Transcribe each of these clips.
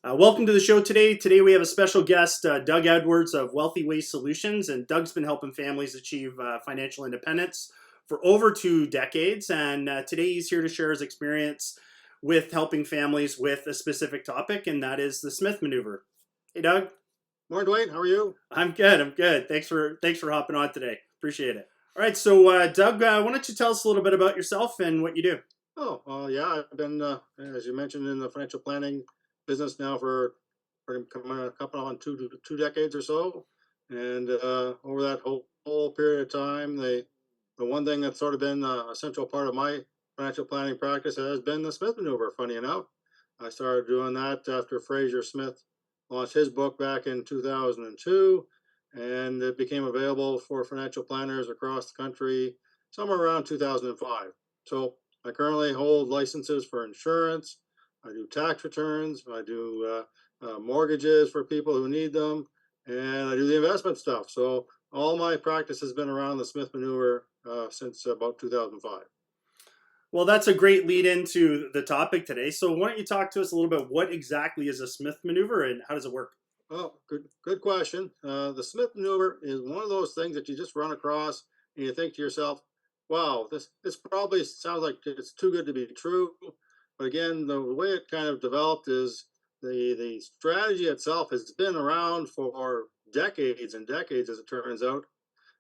Welcome to the show today. Today we have a special guest, Doug Edwards of Wealthy Waste Solutions, and Doug's been helping families achieve financial independence for over 2 decades. And today he's here to share his experience with helping families with a specific topic, and that is the Smith Maneuver. Hey, Doug. Morning, Dwayne. How are you? I'm good. I'm good. Thanks for hopping on today. Appreciate it. All right. So, Doug, why don't you tell us a little bit about yourself and what you do? Yeah, I've been, as you mentioned, in the financial planning business now for coming a couple on two decades or so. And over that whole period of time, the one thing that's sort of been a central part of my financial planning practice has been the Smith Maneuver. Funny enough, I started doing that after Fraser Smith launched his book back in 2002, and it became available for financial planners across the country somewhere around 2005. So I currently hold licenses for insurance. I do tax returns. I do mortgages for people who need them, and I do the investment stuff. So all my practice has been around the Smith Maneuver since about 2005. Well, that's a great lead into the topic today. So, why don't you talk to us a little bit? What exactly is a Smith Maneuver, and how does it work? Oh, good question. The Smith Maneuver is one of those things that you just run across and you think to yourself, "Wow, this probably sounds like it's too good to be true." But again, the way it kind of developed is the strategy itself has been around for decades and decades, as it turns out.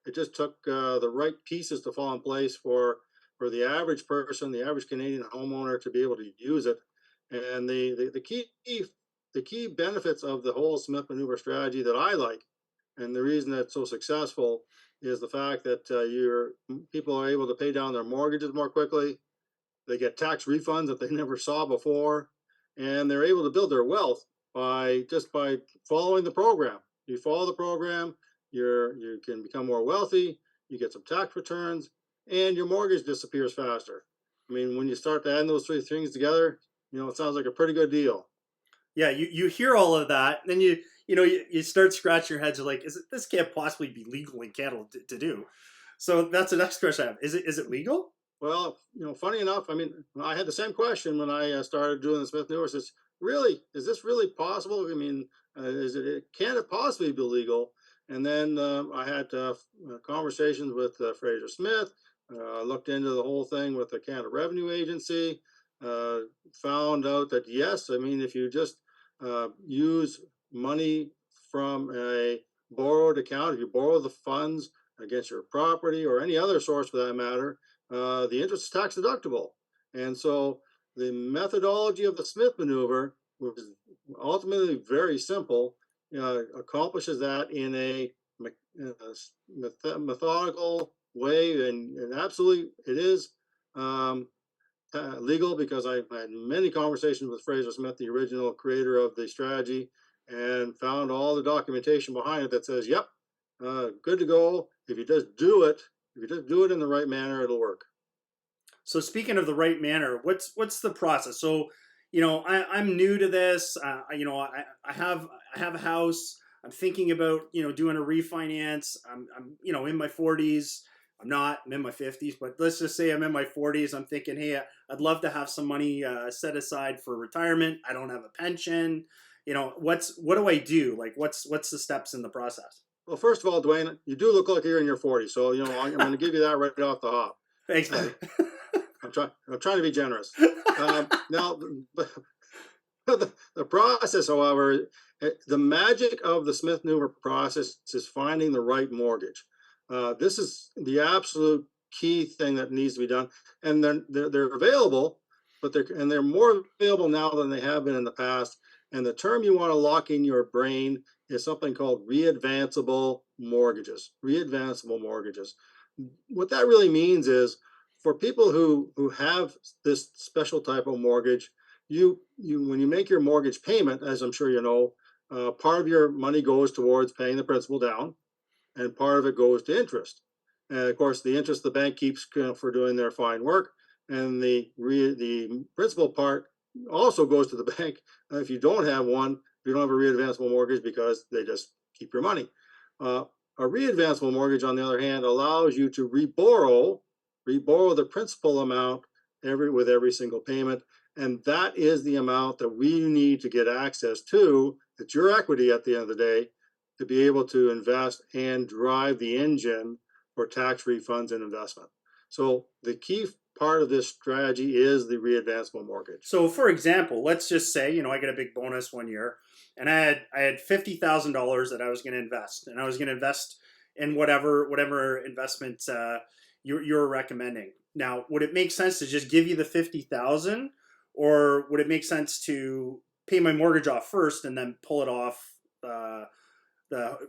It just took the right pieces to fall in place for the average person, the average Canadian homeowner, to be able to use it. And the key benefits of the whole Smith Maneuver strategy that I like, and the reason that it's so successful, is the fact that your people are able to pay down their mortgages more quickly. They get tax refunds that they never saw before, and they're able to build their wealth by following the program. You follow the program, you can become more wealthy. You get some tax returns, and your mortgage disappears faster. I mean, when you start to add those three things together, it sounds like a pretty good deal. Yeah, you hear all of that, and then you start scratching your heads. You're like, this can't possibly be legal in Canada to do? So that's the next question I have. Is it legal? Well, funny enough, I mean, I had the same question when I started doing the Smith Newer. Says, really, is this really possible? I mean, can it possibly be legal? And then I had conversations with Fraser Smith. Looked into the whole thing with the Canada Revenue Agency. Uh, Found out that yes, I mean, if you just use money from a borrowed account, if you borrow the funds against your property or any other source for that matter, the interest is tax deductible. And so the methodology of the Smith Maneuver, which is ultimately very simple, accomplishes that in a methodical way, and absolutely it is legal, because I had many conversations with Fraser Smith, the original creator of the strategy, and found all the documentation behind it that says, "Yep, good to go. If you just do it in the right manner, it'll work." So speaking of the right manner, what's the process? So, I'm new to this. I have a house. I'm thinking about doing a refinance. I'm in my 40s. I'm not. I'm in my 50s, but let's just say I'm in my 40s. I'm thinking, hey, I'd love to have some money set aside for retirement. I don't have a pension. What do I do? Like, what's the steps in the process? Well, first of all, Dwayne, you do look like you're in your 40s, so I'm going to give you that right off the hop. Thanks, buddy. I'm trying to be generous. Now, the process, however, the magic of the Smith Manoeuvre process is finding the right mortgage. This is the absolute key thing that needs to be done, and they're available, but they're more available now than they have been in the past. And the term you want to lock in your brain is something called readvanceable mortgages. Readvanceable mortgages. What that really means is, for people who have this special type of mortgage, you when you make your mortgage payment, as I'm sure you know, part of your money goes towards paying the principal down, and part of it goes to interest. And of course, the interest the bank keeps for doing their fine work, and the principal part also goes to the bank if you don't have one, if you don't have a readvanceable mortgage, because they just keep your money. Uh, a readvanceable mortgage, on the other hand, allows you to reborrow the principal amount with every single payment, And that is the amount that we need to get access to. It's your equity at the end of the day to be able to invest and drive the engine for tax refunds and investment. So the key part of this strategy is the readvanceable mortgage. So, for example, let's just say I get a big bonus one year, and I had $50,000 that I was going to invest, and I was going to invest in whatever investment you're recommending. Now, would it make sense to just give you the 50,000, or would it make sense to pay my mortgage off first and then pull it off the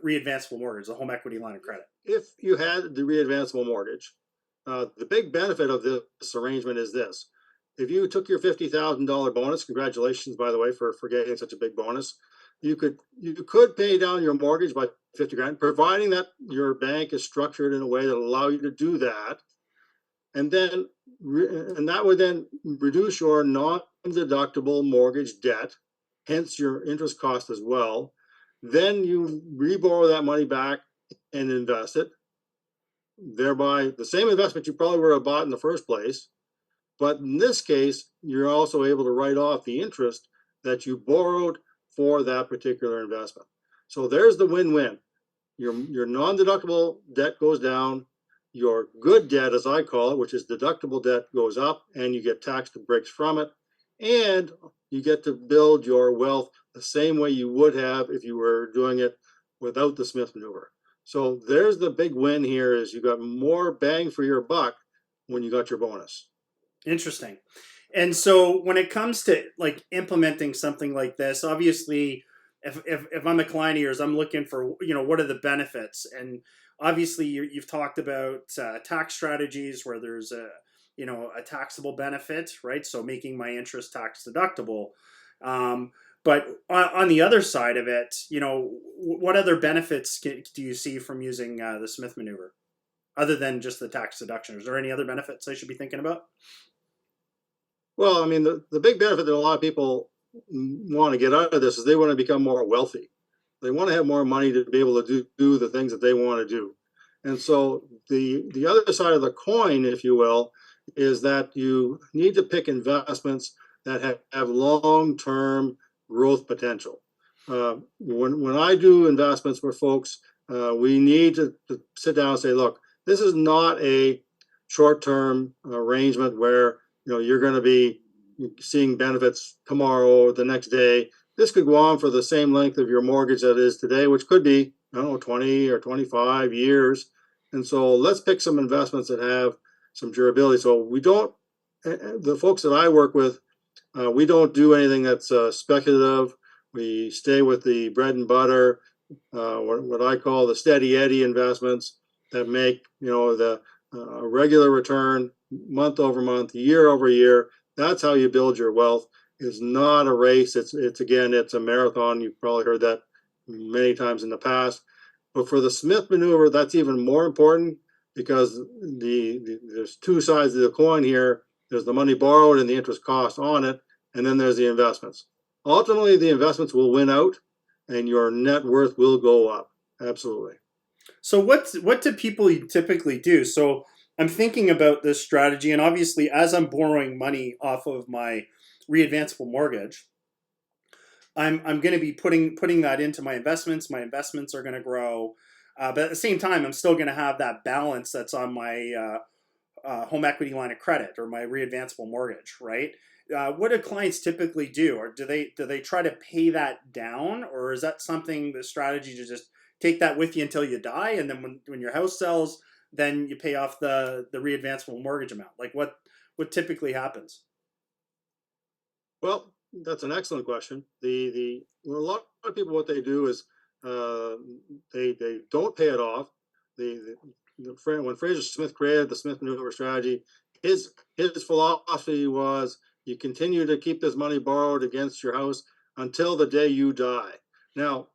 readvanceable mortgage, the home equity line of credit? If you had the readvanceable mortgage, the big benefit of this arrangement is this. If you took your $50,000 bonus, congratulations, by the way, for getting such a big bonus, you could pay down your mortgage by 50 grand, providing that your bank is structured in a way that allow you to do that. And then, and that would then reduce your non-deductible mortgage debt, hence your interest cost as well. Then you reborrow that money back and invest it, thereby the same investment you probably would have bought in the first place. But in this case, you're also able to write off the interest that you borrowed for that particular investment. So there's the win-win. Your non-deductible debt goes down, your good debt, as I call it, which is deductible debt, goes up, and you get tax breaks from it, and you get to build your wealth the same way you would have if you were doing it without the Smith Maneuver. So there's the big win here, is you got more bang for your buck when you got your bonus. Interesting. And so when it comes to like implementing something like this, obviously, if I'm a client of yours, I'm looking for what are the benefits, and obviously you've talked about tax strategies where there's a taxable benefit, right? So making my interest tax deductible. But on the other side of it, what other benefits do you see from using the Smith Maneuver, other than just the tax deduction? Is there any other benefits I should be thinking about? Well, I mean, the big benefit that a lot of people want to get out of this is they want to become more wealthy. They want to have more money to be able to do the things that they want to do. And so the other side of the coin, if you will, is that you need to pick investments that have long-term growth potential. When I do investments with folks, we need to sit down and say, look, this is not a short-term arrangement where you're going to be seeing benefits tomorrow or the next day. This could go on for the same length of your mortgage that is today, which could be, 20 or 25 years. And so let's pick some investments that have some durability. So we don't, the folks that I work with, we don't do anything that's speculative. We stay with the bread and butter, what I call the steady Eddie investments that make, the regular return month over month, year over year. That's how you build your wealth. It's not a race. It's a marathon. You've probably heard that many times in the past. But for the Smith Maneuver, that's even more important because there's two sides of the coin here. There's the money borrowed and the interest cost on it, and then there's the investments. Ultimately, the investments will win out, and your net worth will go up. Absolutely. So what do people typically do? So I'm thinking about this strategy, and obviously, as I'm borrowing money off of my readvanceable mortgage, I'm going to be putting that into my investments. My investments are going to grow, but at the same time, I'm still going to have that balance that's on my home equity line of credit or my readvanceable mortgage, right? What do clients typically do, or do they try to pay that down, or is that something the strategy to just take that with you until you die, and then when your house sells, then you pay off the readvanceable mortgage amount? Like what typically happens? Well, that's an excellent question. A lot of people, what they do is they don't pay it off. When Fraser Smith created the Smith Maneuver strategy, his philosophy was you continue to keep this money borrowed against your house until the day you die. Now,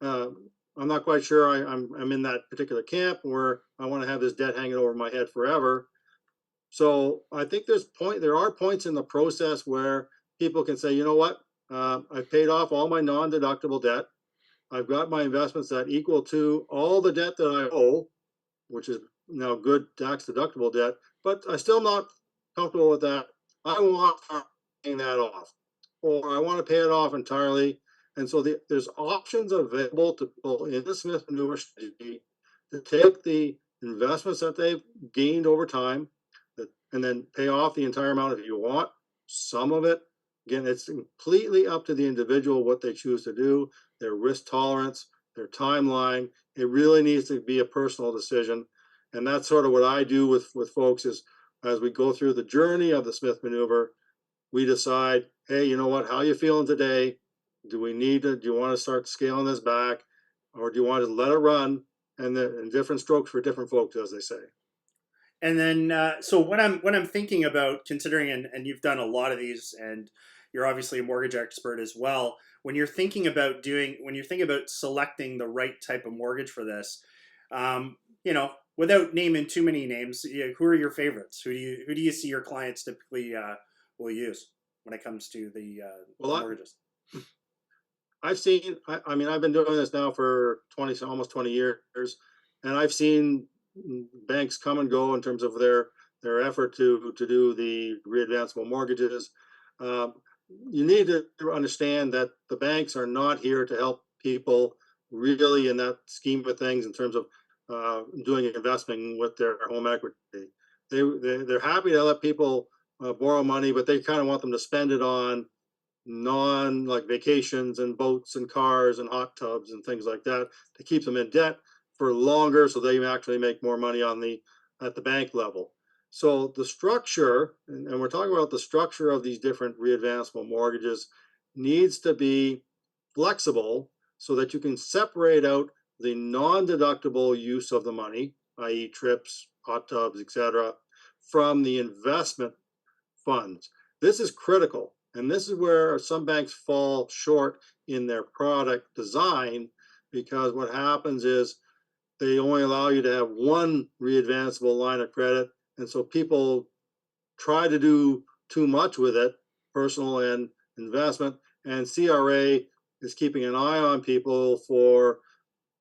I'm not quite sure I'm in that particular camp where I want to have this debt hanging over my head forever. So I think there are points in the process where people can say, you know what, I've paid off all my non-deductible debt. I've got my investments that equal to all the debt that I owe, which is now good tax deductible debt, but I still not comfortable with that. I want that off, or I want to pay it off entirely. And so there's options available to people in the Smith Maneuver strategy to take the investments that they've gained over time and then pay off the entire amount if you want. Some of it, again, it's completely up to the individual what they choose to do, their risk tolerance, their timeline. It really needs to be a personal decision. And that's sort of what I do with folks is as we go through the journey of the Smith Maneuver, we decide, hey, you know what, how are you feeling today? Do you want to start scaling this back, or do you want to let it run? And different strokes for different folks, as they say. And then, so when I'm thinking about considering, and you've done a lot of these, and you're obviously a mortgage expert as well. When you're thinking about selecting the right type of mortgage for this, you know, without naming too many names, who are your favorites? Who do you see your clients typically will use when it comes to the Well, mortgages? I've seen, I mean, I've been doing this now for almost 20 years, and I've seen banks come and go in terms of their effort to do the readvanceable mortgages. Um, you need to understand that the banks are not here to help people really in that scheme of things in terms of doing investment with their home equity. They're happy to let people borrow money, but they kind of want them to spend it on like vacations and boats and cars and hot tubs and things like that to keep them in debt for longer so they actually make more money at the bank level. So the structure, and we're talking about the structure of these different readvanceable mortgages, needs to be flexible so that you can separate out the non-deductible use of the money, i.e. trips, hot tubs, etc., from the investment funds. This is critical. And this is where some banks fall short in their product design, because what happens is they only allow you to have one readvanceable line of credit. And so people try to do too much with it, personal and investment. And CRA is keeping an eye on people for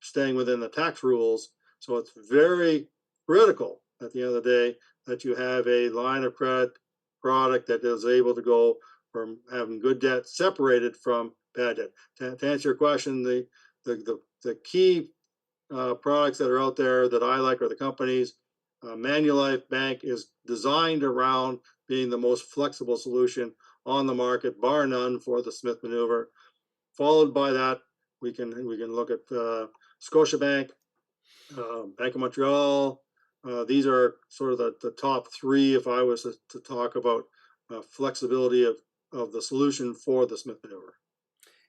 staying within the tax rules. So it's very critical at the end of the day that you have a line of credit product that is able to go from having good debt separated from bad debt. To answer your question, the key products that are out there that I like are the companies. Manulife Bank is designed around being the most flexible solution on the market, bar none, for the Smith Maneuver. Followed by that, we can look at Scotiabank, Bank of Montreal. These are sort of the top three if I was to talk about flexibility of the solution for the Smith Maneuver.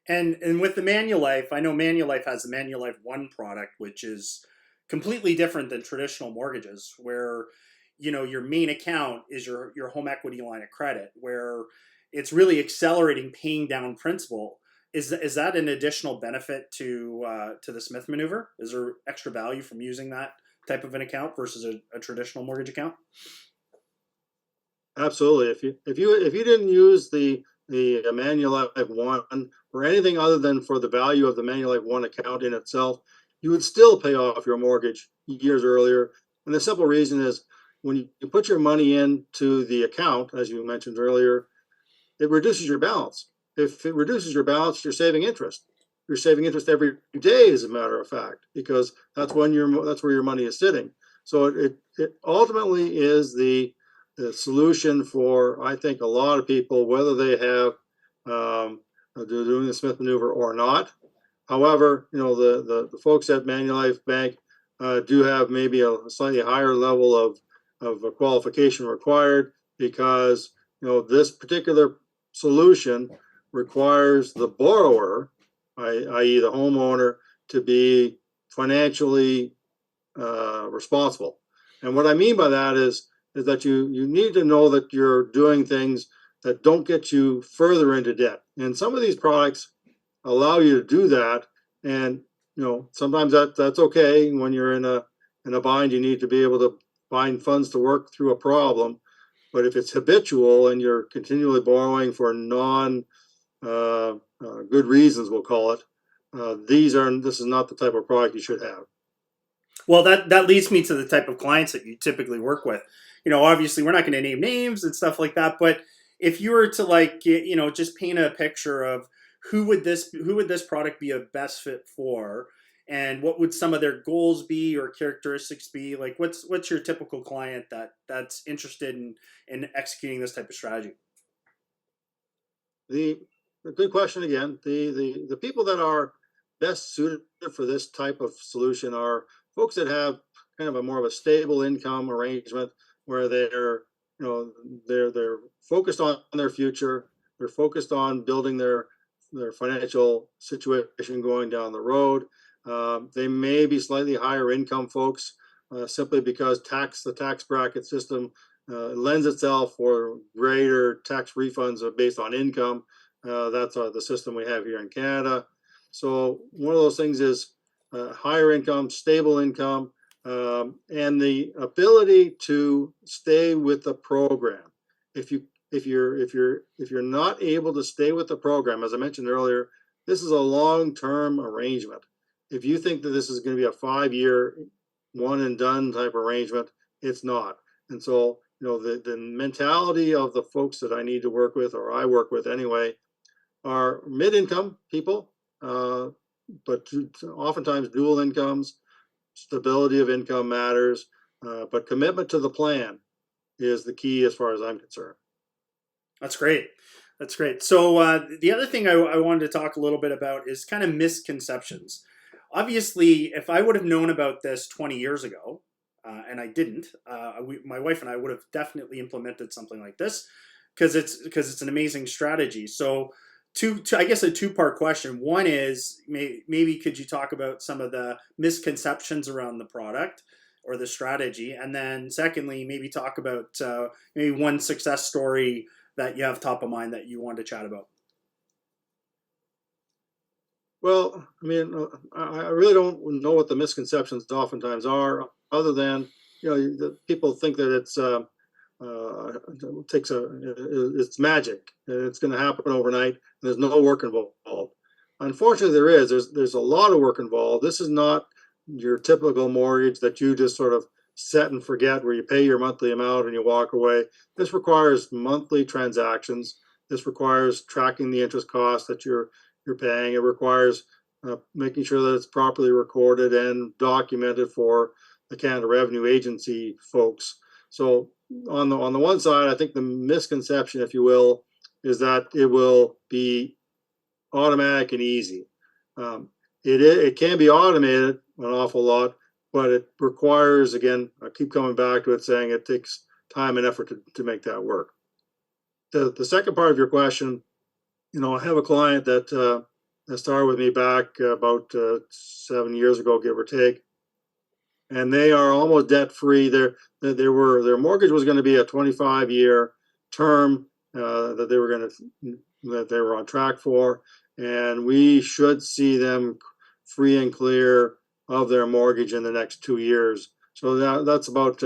And with the Manulife, I know Manulife has the Manulife One product, which is completely different than traditional mortgages, where your main account is your home equity line of credit, where it's really accelerating paying down principal. Is that an additional benefit to the Smith Maneuver? Is there extra value from using that type of an account versus a traditional mortgage account? Absolutely. If you didn't use the Manulife One for anything other than for the value of the Manulife One account in itself, you would still pay off your mortgage years earlier. And the simple reason is when you put your money into the account, as you mentioned earlier, it reduces your balance. If it reduces your balance, you're saving interest. You're saving interest every day, as a matter of fact, because that's where your money is sitting. So it ultimately is the solution for, I think, a lot of people, whether they have they're doing the Smith Maneuver or not. However, the folks at Manulife Bank do have maybe a slightly higher level of a qualification required, because this particular solution requires the borrower, i.e. the homeowner, to be financially responsible. And what I mean by that is that you need to know that you're doing things that don't get you further into debt. And some of these products allow you to do that. And sometimes that's okay. When you're in a bind, you need to be able to find funds to work through a problem. But if it's habitual and you're continually borrowing for non good reasons, we'll call it, this is not the type of product you should have. Well, that leads me to the type of clients that you typically work with. Obviously, we're not going to name names and stuff like that, but if you were to like just paint a picture of who would this product be a best fit for, and what would some of their goals be or characteristics be, like what's your typical client that's interested in executing this type of strategy? The a good question again. The people that are best suited for this type of solution are folks that have kind of a more of a stable income arrangement where they're focused on their future. They're focused on building their financial situation going down the road. They may be slightly higher income folks simply because the tax bracket system lends itself for greater tax refunds based on income. That's the system we have here in Canada. So one of those things is higher income, stable income, and the ability to stay with the program. If you if you're not able to stay with the program, as I mentioned earlier, this is a long-term arrangement. If you think that this is going to be a 5-year one and done type arrangement, it's not. And so, the mentality of the folks that I need to work with, or I work with anyway, are mid-income people, but oftentimes dual incomes. Stability of income matters, but commitment to the plan is the key as far as I'm concerned. That's great. That's great. So the other thing I wanted to talk a little bit about is kind of misconceptions. Obviously, if I would have known about this 20 years ago, and I didn't, my wife and I would have definitely implemented something like this because it's an amazing strategy. So, I guess a two-part question. One is maybe could you talk about some of the misconceptions around the product or the strategy, and then secondly, maybe talk about maybe one success story that you have top of mind that you want to chat about. Well, I mean, I really don't know what the misconceptions oftentimes are, other than the people think that it's magic and it's going to happen overnight. And there's no work involved. Unfortunately, there is. There's a lot of work involved. This is not your typical mortgage that you just sort of set and forget, where you pay your monthly amount and you walk away. This requires monthly transactions. This requires tracking the interest costs that you're paying. It requires making sure that it's properly recorded and documented for the Canada Revenue Agency folks. So on the one side, I think the misconception, if you will, is that it will be automatic and easy. It can be automated an awful lot, but it requires, again, I keep coming back to it, saying it takes time and effort to make that work. The second part of your question, I have a client that started with me back about 7 years ago, give or take, and they are almost debt free. Their mortgage was going to be a 25-year term that they were on track for, and we should see them free and clear of their mortgage in the next 2 years. So that's about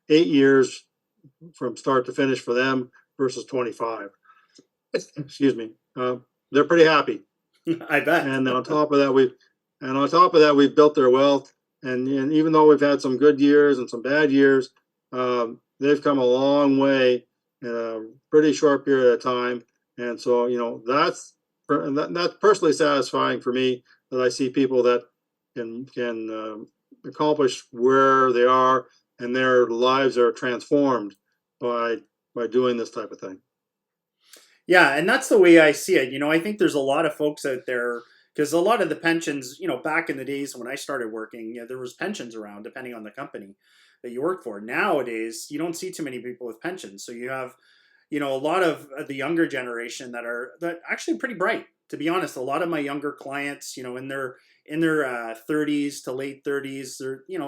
8 years from start to finish for them versus 25. Excuse me. They're pretty happy. I bet. And on top of that, we've built their wealth. And even though we've had some good years and some bad years, they've come a long way in a pretty short period of time. And so, that's personally satisfying for me, that I see people that can accomplish where they are, and their lives are transformed by doing this type of thing. Yeah, and that's the way I see it. I think there's a lot of folks out there, because a lot of the pensions, back in the days when I started working, there was pensions around depending on the company that you work for. Nowadays, you don't see too many people with pensions. So you have, a lot of the younger generation that actually pretty bright. To be honest, a lot of my younger clients, in their 30s to late 30s,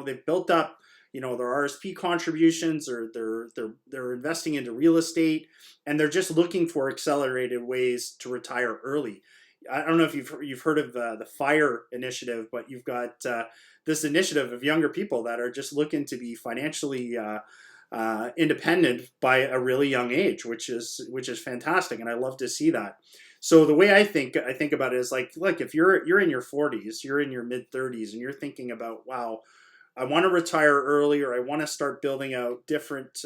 they've built up, their RSP contributions, or they're investing into real estate, and they're just looking for accelerated ways to retire early. I don't know if you've heard of the FIRE initiative, but you've got this initiative of younger people that are just looking to be financially independent by a really young age, which is fantastic, and I love to see that. So the way I think about it is like, look, if you're in your 40s, you're in your mid 30s, and you're thinking about, wow, I want to retire early, or I want to start building out different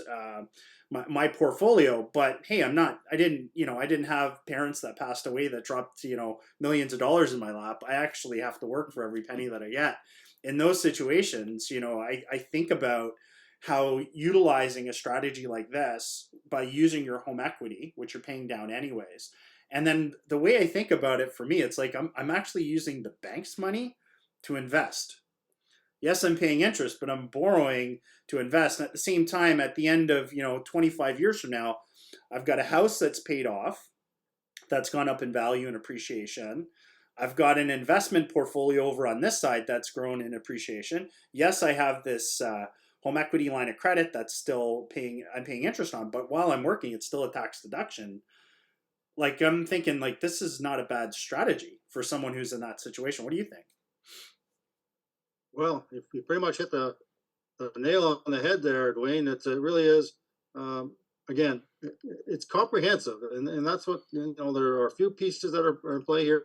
my portfolio. But hey, I didn't have parents that passed away that dropped, millions of dollars in my lap. I actually have to work for every penny that I get. In those situations, I think about how utilizing a strategy like this by using your home equity, which you're paying down anyways. And then the way I think about it, for me, it's like I'm actually using the bank's money to invest. Yes, I'm paying interest, but I'm borrowing to invest. And at the same time, at the end of 25 years from now, I've got a house that's paid off, that's gone up in value and appreciation. I've got an investment portfolio over on this side that's grown in appreciation. Yes, I have this home equity line of credit that's still I'm paying interest on, but while I'm working, it's still a tax deduction. Like, I'm thinking, like, this is not a bad strategy for someone who's in that situation. What do you think? Well, you pretty much hit the nail on the head there, Dwayne. It really is. Again, it's comprehensive, and that's what there are a few pieces that are in play here,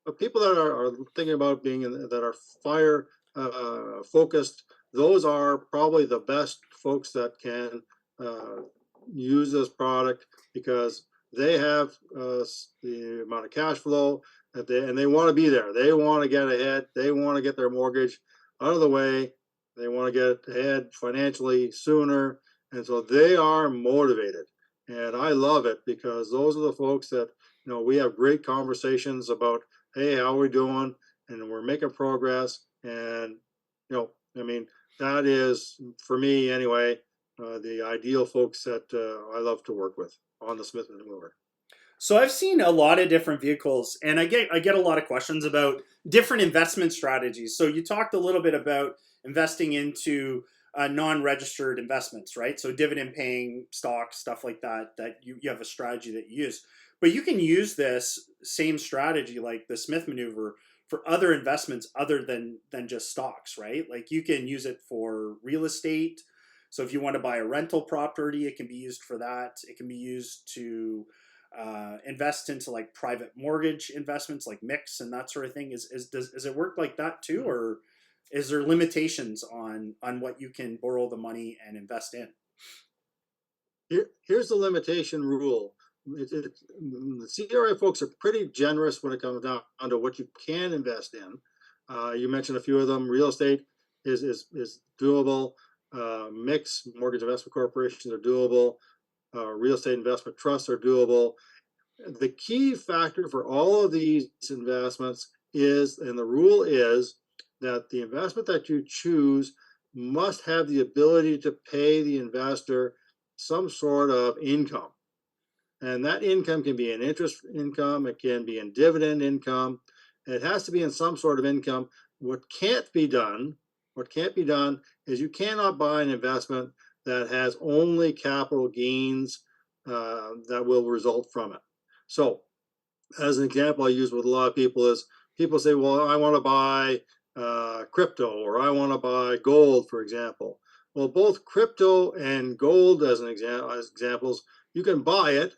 but people that are thinking about being that are fire focused, those are probably the best folks that can use this product, because they have the amount of cash flow that they want to be there. They want to get ahead. They want to get their mortgage out of the way. They want to get ahead financially sooner. And so they are motivated. And I love it, because those are the folks that, we have great conversations about, hey, how are we doing? And we're making progress. And, I mean, that is, for me anyway, the ideal folks that I love to work with on the Smith Manoeuvre. So I've seen a lot of different vehicles, and I get a lot of questions about different investment strategies. So you talked a little bit about investing into non-registered investments, right? So dividend paying stocks, stuff like that, that you have a strategy that you use. But you can use this same strategy, like the Smith Maneuver, for other investments other than just stocks, right? Like, you can use it for real estate. So if you want to buy a rental property, it can be used for that. It can be used to invest into like private mortgage investments, like mix and that sort of thing. Does it work like that too, or is there limitations on what you can borrow the money and invest in? Here's the limitation rule. The CRA folks are pretty generous when it comes down to what you can invest in. You mentioned a few of them. Real estate is doable. Mix mortgage investment corporations are doable. Real estate investment trusts are doable. The key factor for all of these investments is, and the rule is, that the investment that you choose must have the ability to pay the investor some sort of income. And that income can be an interest income, it can be in dividend income. It has to be in some sort of income. What can't be done is, you cannot buy an investment that has only capital gains that will result from it. So, as an example I use with a lot of people is, people say, well, I want to buy crypto, or I want to buy gold, for example. Well, both crypto and gold, as examples, you can buy it.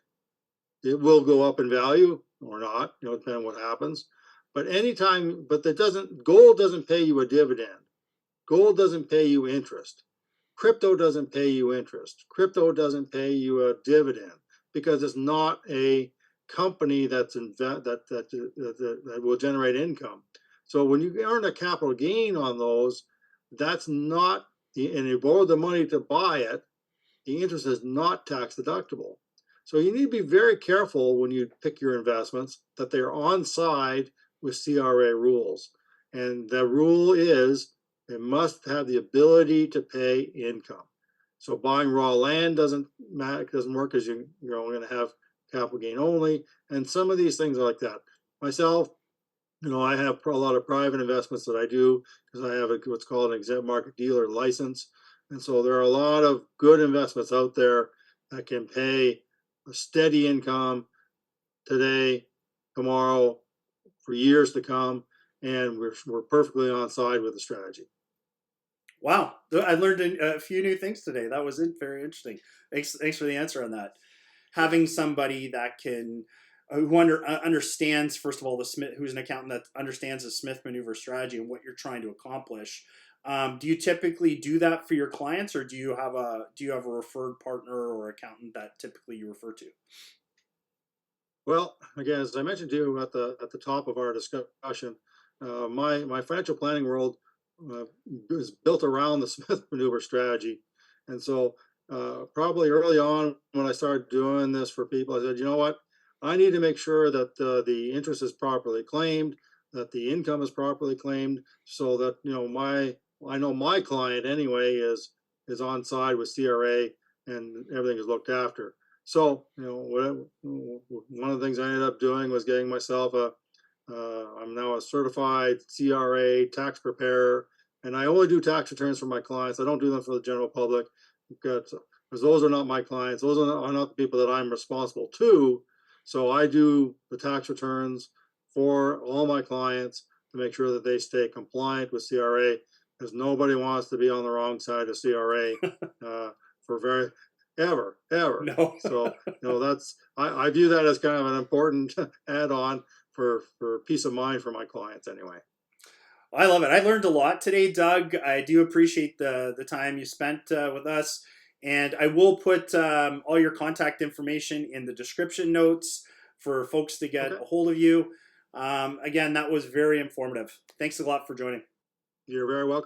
It will go up in value or not, depending on what happens. But gold doesn't pay you a dividend. Gold doesn't pay you interest. Crypto doesn't pay you interest. Crypto doesn't pay you a dividend, because it's not a company that will generate income. So when you earn a capital gain on those, that's not, and you borrow the money to buy it, the interest is not tax deductible. So you need to be very careful when you pick your investments that they're on side with CRA rules. And the rule is, it must have the ability to pay income. So buying raw land doesn't work, because you're only going to have capital gain only. And some of these things are like that. Myself, I have a lot of private investments that I do, because I have what's called an exempt market dealer license. And so there are a lot of good investments out there that can pay a steady income today, tomorrow, for years to come. And we're perfectly on side with the strategy. Wow, I learned a few new things today. That was very interesting. Thanks for the answer on that. Having somebody that can who understands, first of all, who's an accountant that understands the Smith Maneuver strategy and what you're trying to accomplish, Do you typically do that for your clients, or do you have a referred partner or accountant that typically you refer to? Well, again, as I mentioned to you at the top of our discussion, my financial planning world uh, is built around the Smith Maneuver strategy, and so probably early on when I started doing this for people, I said, you know what, I need to make sure that the interest is properly claimed, that the income is properly claimed, so that I know my client anyway is on side with CRA and everything is looked after. So, one of the things I ended up doing was getting myself I'm now a certified CRA tax preparer, and I only do tax returns for my clients. I don't do them for the general public because those are not my clients. Those are not the people that I'm responsible to. So I do the tax returns for all my clients to make sure that they stay compliant with CRA, because nobody wants to be on the wrong side of CRA for very ever. No. So that's I view that as kind of an important add-on for peace of mind for my clients anyway. I love it. I learned a lot today, Doug. I do appreciate the time you spent with us. And I will put all your contact information in the description notes for folks to get Okay, a hold of you. Again, that was very informative. Thanks a lot for joining. you're very welcome.